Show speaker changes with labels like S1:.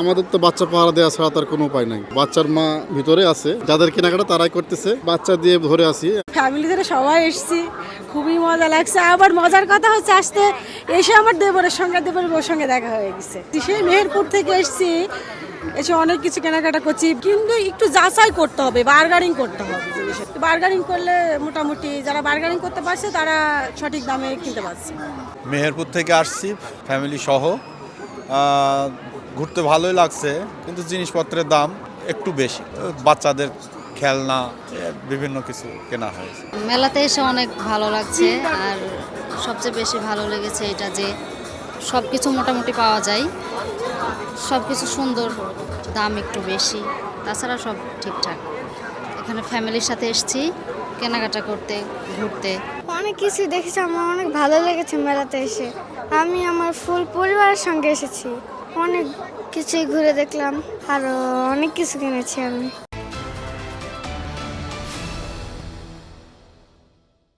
S1: আমাদের তো বাচ্চা পাহারা দেওয়া ছাড়া তার কোনো উপায় নাই। বাচ্চার মা ভিতরে আছে, যাদের কেনাকাটা তারাই করতেছে, বাচ্চা দিয়ে ধরে আসি।
S2: ফ্যামিলি ধরে সবাই এসেছি, খুবই মজা লাগছে। আবার মজার কথা হচ্ছে আসতে এসে আমার দেবরের বউর সঙ্গে দেখা হয়ে গেছে। সেই মেহেরপুর থেকে এসেছি, এসে অনেক কিছু কেনাকাটা করছি, কিন্তু একটু যাচাই করতে হবে, বার্গারিং করতে হবে। বার্গারিং করলে মোটামুটি যারা বার্গারিং করতে পারছে তারা সঠিক দামে কিনতে পারছে।
S3: মেহেরপুর থেকে আসছি ফ্যামিলি সহ, ঘুরতে ভালোই লাগছে, কিন্তু জিনিসপত্রের দাম একটু বেশি। বাচ্চাদের খেলনা বিভিন্ন কিছু কেনা হয়েছে।
S4: মেলাতে এসে অনেক ভালো লাগছে, আর সবচেয়ে বেশি ভালো লেগেছে এটা যে সব কিছু মোটামুটি পাওয়া যায়, সব কিছু সুন্দর, দাম একটু বেশি, তাছাড়া সব ঠিকঠাক। এখানে ফ্যামিলির সাথে এসেছি কেনাকাটা করতে, ঘুরতে।
S5: অনেক কিছু দেখেছি, আমার অনেক ভালো লেগেছে মেলাতে এসে। আমি আমার ফুল পরিবারের সঙ্গে এসেছি, অনেক কিছুই ঘুরে দেখলাম, আরও অনেক কিছু কিনেছি আমি।